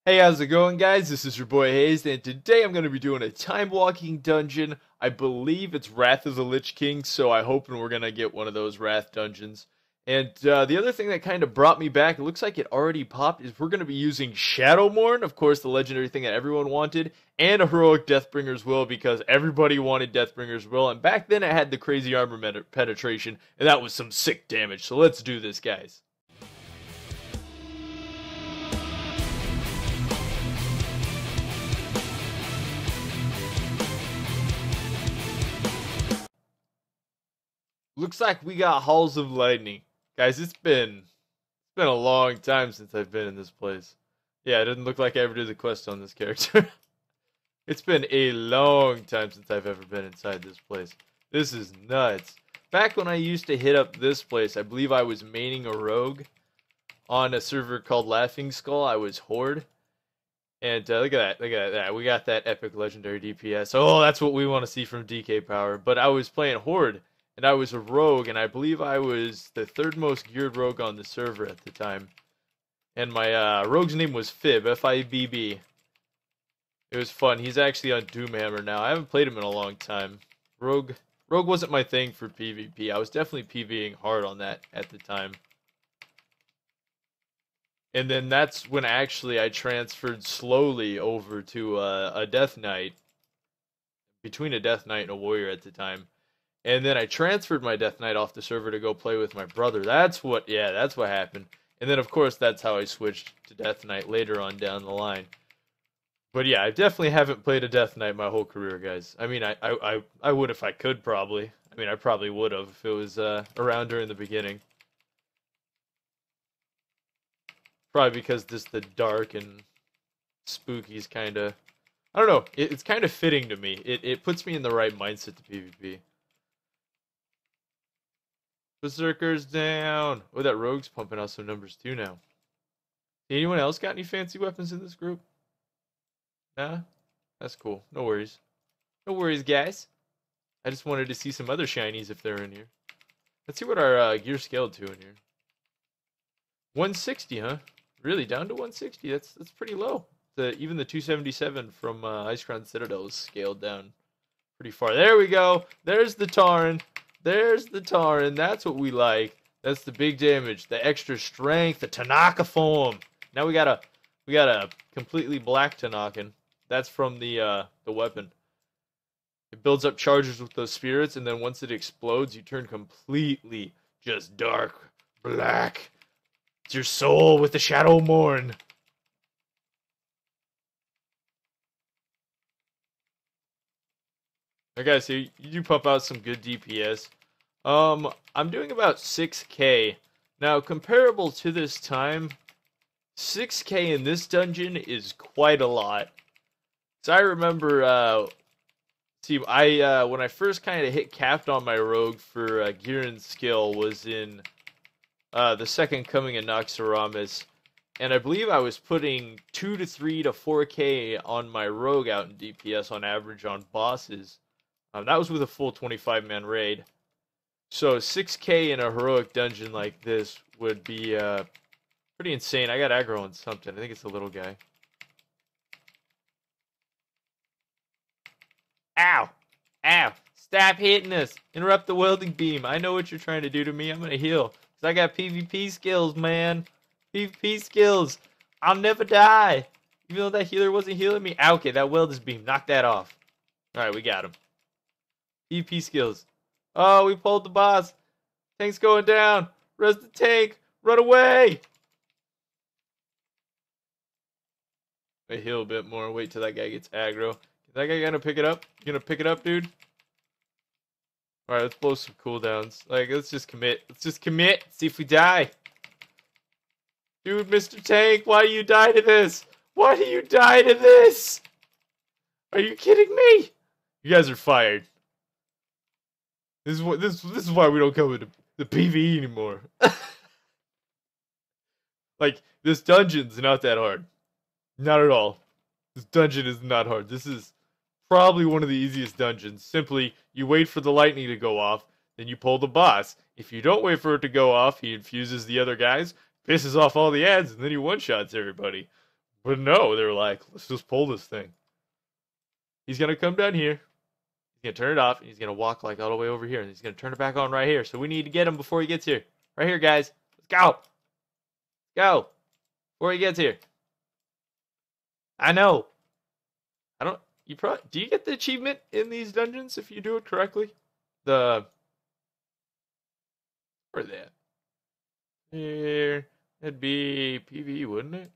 Hey, how's it going, guys? This is your boy Hazzed, and today I'm going to be doing a Timewalking Dungeon. I believe it's Wrath of the Lich King, so I'm hoping we're going to get one of those Wrath dungeons. And the other thing that kind of brought me back, it looks like it already popped, is we're going to be using Shadowmourn, of course, the legendary thing that everyone wanted, and a heroic Deathbringer's Will, because everybody wanted Deathbringer's Will, and back then it had the crazy armor penetration, and that was some sick damage. So let's do this, guys. Looks like we got Halls of Lightning. Guys, it's been a long time since I've been in this place. Yeah, it doesn't look like I ever did the quest on this character. It's been a long time since I've ever been inside this place. This is nuts. Back when I used to hit up this place, I believe I was maining a rogue on a server called Laughing Skull. I was Horde. And look at that. We got that epic legendary DPS. Oh, that's what we want to see from DK Power. But I was playing Horde. And I was a rogue, and I believe I was the third most geared rogue on the server at the time. And my rogue's name was Fib, F-I-B-B. It was fun. He's actually on Doomhammer now. I haven't played him in a long time. Rogue wasn't my thing for PvP. I was definitely PvEing hard on that at the time. And then that's when actually I transferred slowly over to a Death Knight. Between a Death Knight and a Warrior at the time. And then I transferred my Death Knight off the server to go play with my brother. That's what happened. And then, of course, that's how I switched to Death Knight later on down the line. But yeah, I definitely haven't played a Death Knight my whole career, guys. I mean, I would if I could, probably. I mean, I probably would have if it was around during the beginning. Probably because just the dark and spooky's kind of... I don't know. It's kind of fitting to me. It puts me in the right mindset to PvP. Berserker's down. Oh, that rogue's pumping out some numbers too now. Anyone else got any fancy weapons in this group? Nah? That's cool. No worries. No worries, guys. I just wanted to see some other shinies if they're in here. Let's see what our gear scaled to in here. 160, huh? Really? Down to 160? That's pretty low. Even the 277 from Icecrown Citadel is scaled down pretty far. There we go. There's the Tauren. There's the Tauren. That's what we like. That's the big damage, the extra strength, the Tanaka form. Now we got a completely black Tanakan. That's from the weapon. It builds up charges with those spirits, and then once it explodes, you turn completely just dark black. It's your soul with the Shadowmourn. Okay, so you do pump out some good DPS. I'm doing about 6k. Now, comparable to this time, 6k in this dungeon is quite a lot. So I remember, when I first kind of hit capped on my rogue for gear and skill was in the Second Coming of Naxxramas. And I believe I was putting 2 to 3 to 4k on my rogue out in DPS on average on bosses. That was with a full 25-man raid. So 6k in a heroic dungeon like this would be pretty insane. I got aggro on something. I think it's a little guy. Ow! Ow! Stop hitting us! Interrupt the welding beam. I know what you're trying to do to me. I'm gonna heal. Because I got PvP skills, man. PvP skills. I'll never die. Even though that healer wasn't healing me. Ah, okay, that welder's beam. Knock that off. Alright, we got him. PvP skills. Oh, we pulled the boss. Tank's going down. Res the tank. Run away. I heal a bit more. Wait till that guy gets aggro. Is that guy gonna pick it up? You gonna pick it up, dude? Alright, let's blow some cooldowns. Like, let's just commit. Let's just commit. See if we die. Dude, Mr. Tank, why do you die to this? Why do you die to this? Are you kidding me? You guys are fired. This is why we don't come into the PvE anymore. Like, this dungeon's not that hard. Not at all. This dungeon is not hard. This is probably one of the easiest dungeons. Simply, you wait for the lightning to go off, then you pull the boss. If you don't wait for it to go off, he infuses the other guys, pisses off all the ads, and then he one-shots everybody. But no, they were like, let's just pull this thing. He's gonna come down here. He's gonna turn it off, and he's gonna walk like all the way over here, and he's gonna turn it back on right here. So we need to get him before he gets here. Right here, guys. Let's go. Go. Before he gets here. I know. I don't. You probably do. You get the achievement in these dungeons if you do it correctly? Where are they at? Here. It'd be PvE, wouldn't it?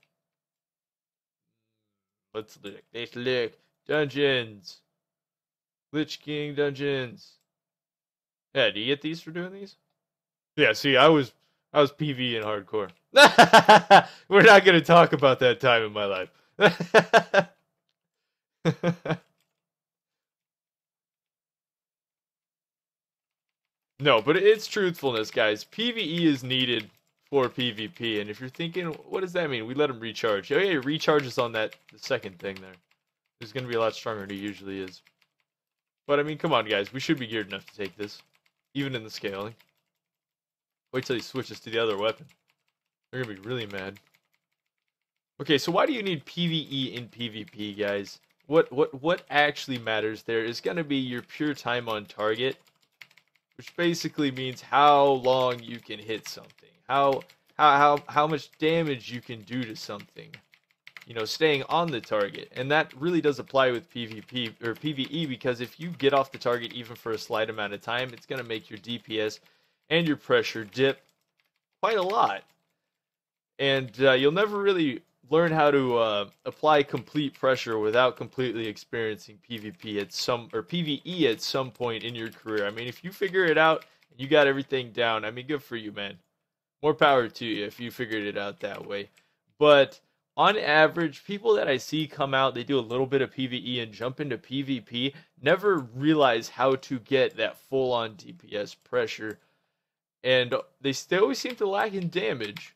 Let's look. Let's look. Dungeons. Lich King dungeons. Yeah, do you get these for doing these? Yeah, see, I was PvE in hardcore. We're not gonna talk about that time in my life. No, but it's truthfulness, guys. PvE is needed for PvP, and if you're thinking, what does that mean? We let him recharge. Oh yeah, he recharges on the second thing there. He's gonna be a lot stronger than he usually is. But I mean, come on, guys. We should be geared enough to take this, even in the scaling. Wait till he switches to the other weapon. They're gonna be really mad. Okay, so why do you need PvE in PvP, guys? What actually matters there is gonna be your pure time on target, which basically means how long you can hit something, how much damage you can do to something. You know, staying on the target. And that really does apply with PvP or PvE, because if you get off the target even for a slight amount of time, it's going to make your DPS and your pressure dip quite a lot. And you'll never really learn how to apply complete pressure without completely experiencing PvP at PvE at some point in your career. I mean, if you figure it out and you got everything down, I mean, good for you, man. More power to you if you figured it out that way. But on average, people that I see come out, they do a little bit of PvE and jump into PvP, never realize how to get that full-on DPS pressure. And they always seem to lack in damage.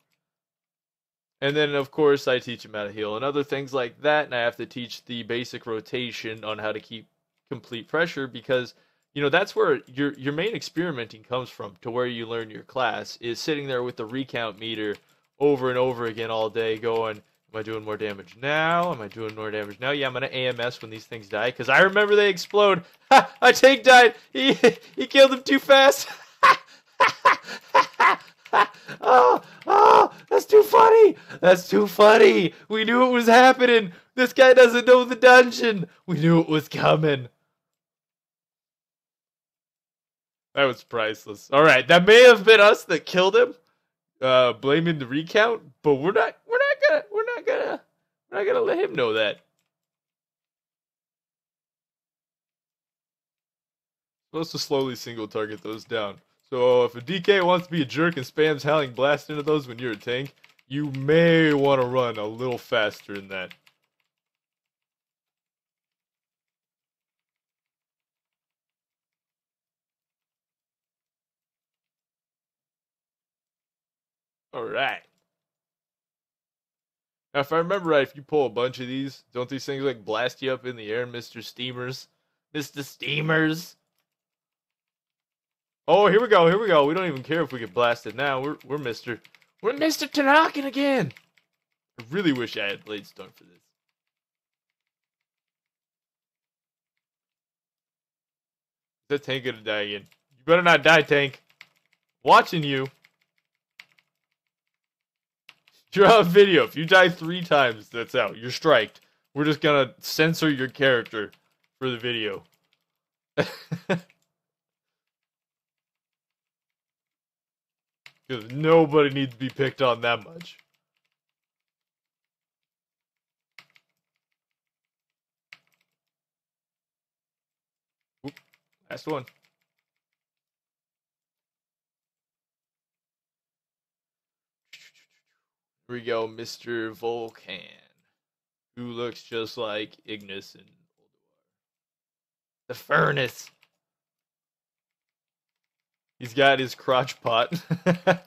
And then, of course, I teach them how to heal and other things like that, and I have to teach the basic rotation on how to keep complete pressure, because, you know, that's where your main experimenting comes from, to where you learn your class, is sitting there with the recount meter over and over again all day going, am I doing more damage now? Am I doing more damage now? Yeah, I'm going to AMS when these things die, because I remember they explode. Ha! My tank died! He killed him too fast! Oh, that's too funny! That's too funny! We knew it was happening! This guy doesn't know the dungeon! We knew it was coming! That was priceless. Alright, that may have been us that killed him, blaming the recount, but we're not gonna let him know that. Supposed to slowly single target those down. So if a DK wants to be a jerk and spams Howling Blast into those when you're a tank, you may want to run a little faster than that. Alright. Now if I remember right, if you pull a bunch of these, don't these things like blast you up in the air, Mr. Steamers? Mr. Steamers! Oh, here we go, here we go. We don't even care if we get blasted now. We're Mr. Tanakin again! I really wish I had Bladestone for this. That tank gonna die again. You better not die, tank. Watching you. Draw a video. If you die 3 times, that's out. You're striked. We're just gonna censor your character for the video. Because nobody needs to be picked on that much. Oop, last one. Here we go, Mr. Volcan, who looks just like Ignis and the furnace. He's got his crotch pot. If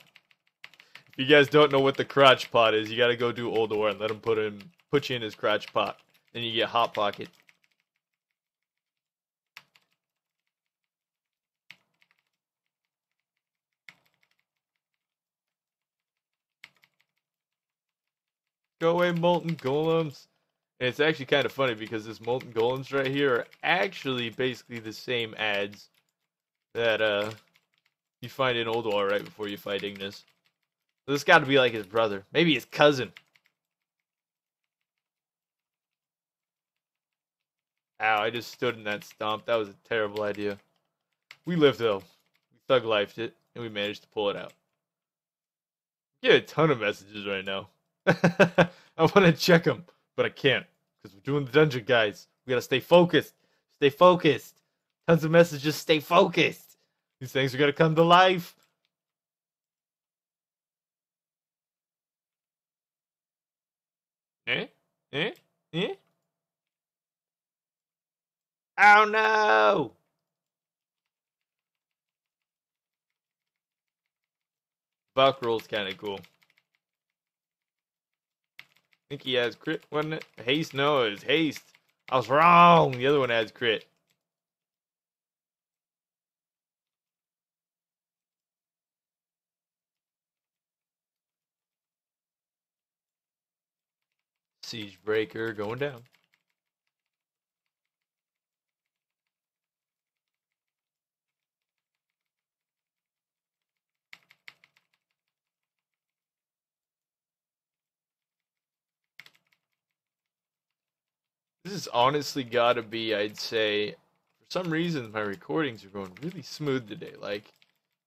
you guys don't know what the crotch pot is, you gotta go do Oldor and let him put you in his crotch pot. Then you get Hot Pocket. Go away, molten golems. And it's actually kind of funny because this molten golems right here are actually basically the same ads that you find in Old War right before you fight Ignis. So this got to be like his brother, maybe his cousin. Ow! I just stood in that stomp. That was a terrible idea. We lived though. We thug lifed it, and we managed to pull it out. Get a ton of messages right now. I want to check them, but I can't because we're doing the dungeon, guys. We gotta stay focused. Stay focused. Tons of messages. Stay focused. These things are gonna come to life. Eh? Eh? Eh? Oh no! Buck roll's kind of cool. I think he has crit, wasn't it? Haste? No, it was haste. I was wrong. The other one has crit. Siege breaker going down. This has honestly got to be, I'd say, for some reason my recordings are going really smooth today. Like,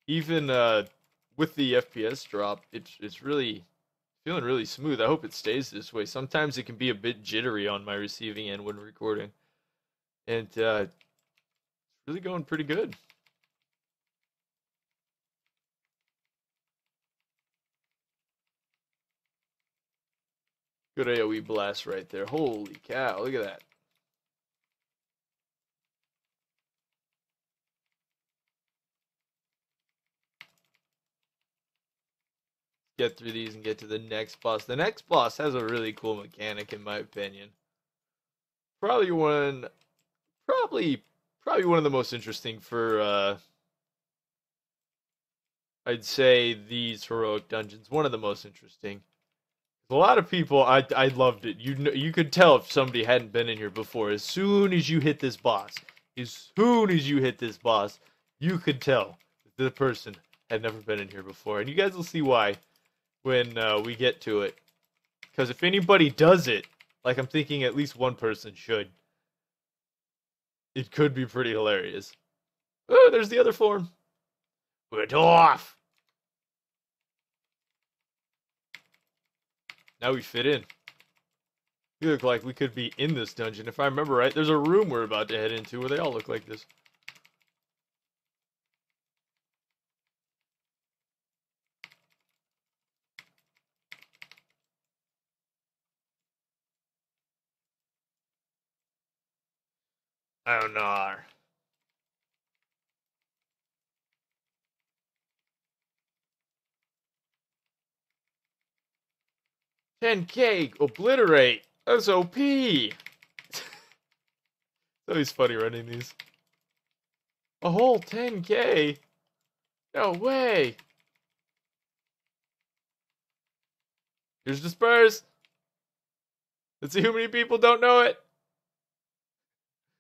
even with the FPS drop, it's really feeling really smooth. I hope it stays this way. Sometimes it can be a bit jittery on my receiving end when recording, and it's really going pretty good. Good AoE blast right there. Holy cow, look at that. Get through these and get to the next boss. The next boss has a really cool mechanic in my opinion. Probably one one of the most interesting for I'd say these heroic dungeons. One of the most interesting. A lot of people, I loved it. You could tell if somebody hadn't been in here before. As soon as you hit this boss, you could tell that the person had never been in here before, and you guys will see why when we get to it. Because if anybody does it, like I'm thinking at least one person should, it could be pretty hilarious. Oh, there's the other form. We're off. Now we fit in. We look like we could be in this dungeon. If I remember right, there's a room we're about to head into where they all look like this. Oh no. 10k obliterate. That's OP. It's always funny running these. A whole 10k. No way. Here's the Spurs. Let's see how many people don't know it.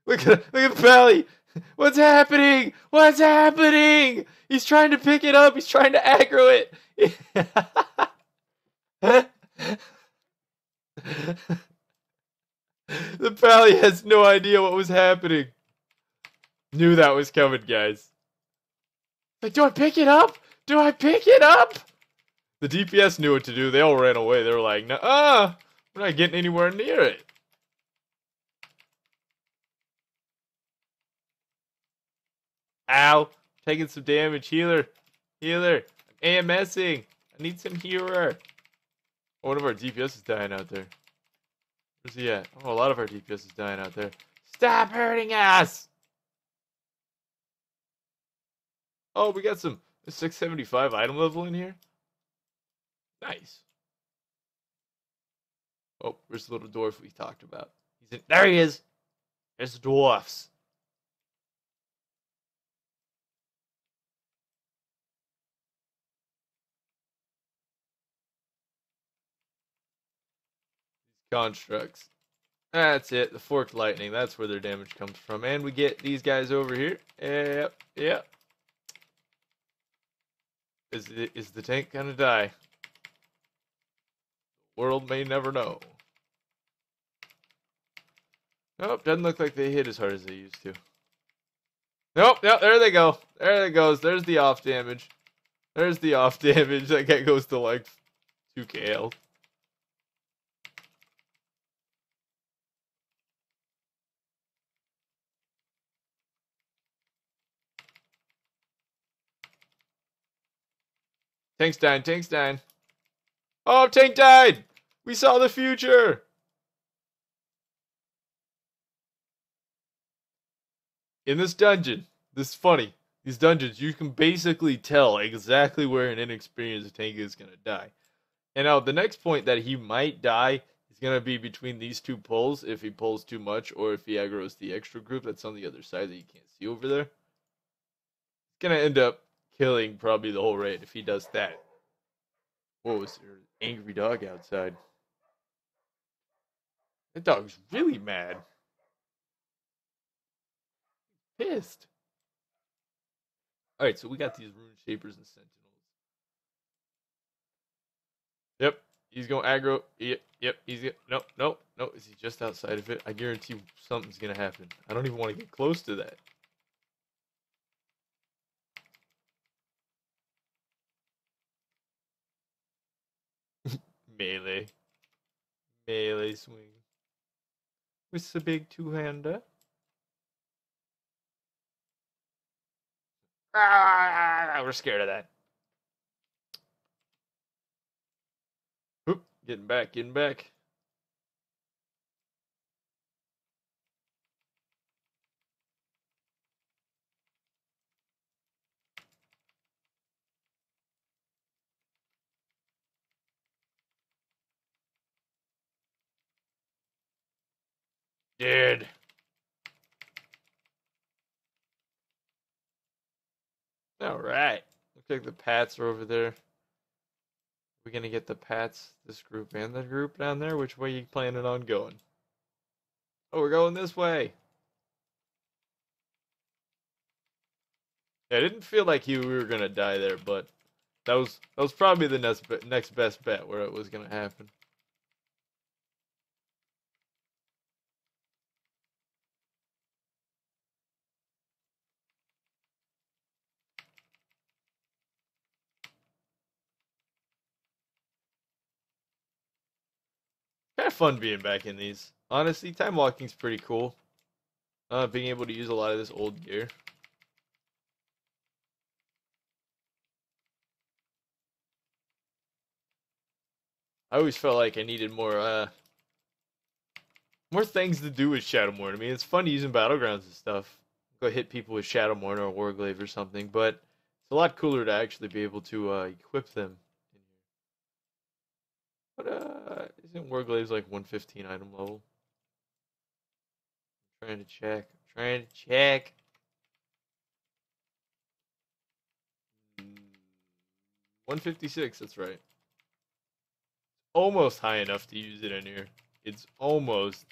Look at the belly. What's happening? What's happening? He's trying to pick it up. He's trying to aggro it. The pally has no idea what was happening. Knew that was coming, guys. Like, do I pick it up? Do I pick it up? The DPS knew what to do. They all ran away. They were like, "Nuh-uh, we're not getting anywhere near it." Ow. Taking some damage. Healer. Healer. I'm AMSing. I need some healer. One of our DPS is dying out there. Where's he at? Oh, a lot of our DPS is dying out there. Stop hurting us! Oh, we got some 675 item level in here. Nice. Oh, where's the little dwarf we talked about? He's in. There he is! There's the dwarfs. constructs. That's it. The forked lightning. That's where their damage comes from. And we get these guys over here. Yep. Yep. Is the tank gonna die? World may never know. Nope, doesn't look like they hit as hard as they used to. Nope, yep, there they go. There it goes. There's the off damage. There's the off damage. That guy goes to like 2k health. Tank's dying, tank's dying. Oh, tank died! We saw the future! In this dungeon, this is funny. These dungeons, you can basically tell exactly where an inexperienced tank is going to die. And now, the next point that he might die is going to be between these two pulls, if he pulls too much, or if he aggroes the extra group that's on the other side that you can't see over there. He's going to end up killing probably the whole raid if he does that. Whoa, is there an angry dog outside? That dog's really mad. Pissed. Alright, so we got these rune shapers and sentinels. Yep, he's going aggro. Yep, he's no. Is he just outside of it? I guarantee something's gonna happen. I don't even want to get close to that. Melee swing. With the big two-hander. We're scared of that. Oop, getting back. Dead. Alright. Looks like the Pats are over there. We're gonna get the Pats, this group, and that group down there? Which way are you planning on going? Oh, we're going this way. Yeah, I didn't feel like we were gonna die there, but that was probably the next best bet where it was gonna happen. Kind of fun being back in these. Honestly, time walking's pretty cool. Being able to use a lot of this old gear. I always felt like I needed more things to do with Shadowmourn. I mean, it's fun using battlegrounds and stuff. Go hit people with Shadowmourn or Warglaive or something, but it's a lot cooler to actually be able to equip them. But isn't Warglaive's like 115 item level? I'm trying to check. 156, that's right. Almost high enough to use it in here. It's almost.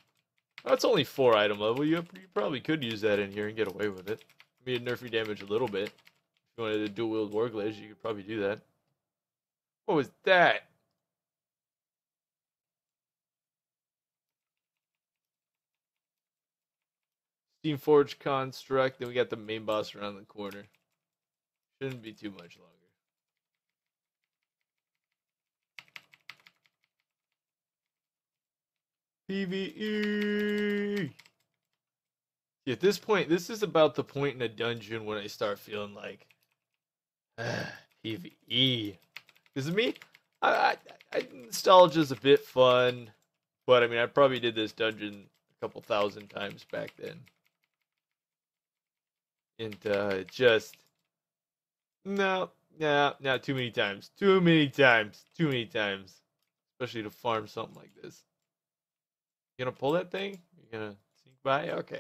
That's only 4 item level. You probably could use that in here and get away with it. I mean, nerf your damage a little bit. If you wanted to dual wield Warglaives, you could probably do that. What was that? Steamforged Construct. Then we got the main boss around the corner. Shouldn't be too much longer. PvE! At this point, this is about the point in a dungeon when I start feeling like PvE. Because me, nostalgia's a bit fun, but I mean, I probably did this dungeon a couple thousand times back then, and just no, too many times, especially to farm something like this. You gonna pull that thing? You gonna sneak by? Okay.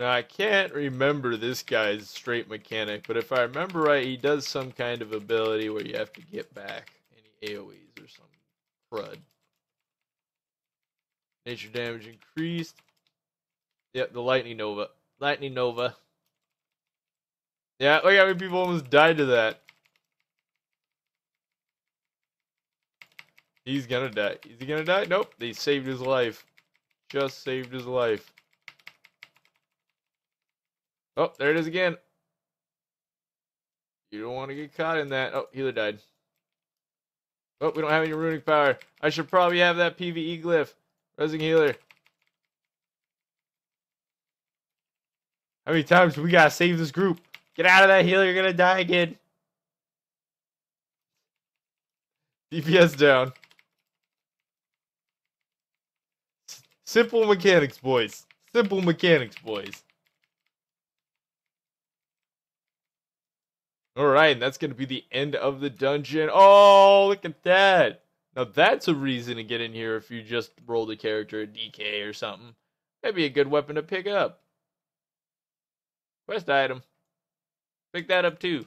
Now, I can't remember this guy's straight mechanic, but if I remember right, he does some kind of ability where you have to get back any AoEs or some crud. Nature damage increased. Yep, the Lightning Nova. Lightning Nova. Yeah, look how many people almost died to that. He's gonna die. Is he gonna die? Nope, they saved his life. Just saved his life. Oh, there it is again. You don't want to get caught in that. Oh, healer died. Oh, we don't have any ruining power. I should probably have that PvE glyph. Resing healer. How many times do we gotta save this group? Get out of that healer, you're gonna die again. DPS down. Simple mechanics, boys. Simple mechanics, boys. Alright, that's going to be the end of the dungeon. Oh, look at that. Now that's a reason to get in here if you just roll the character a DK or something. That'd be a good weapon to pick up. Quest item. Pick that up too.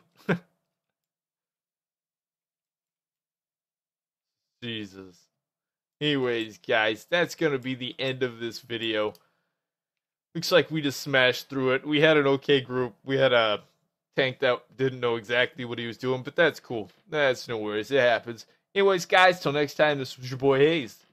Jesus. Anyways, guys, that's going to be the end of this video. Looks like we just smashed through it. We had an okay group. We had a tank that didn't know exactly what he was doing, but that's cool. That's no worries. It happens. Anyways, guys, till next time, this was your boy Hazzed.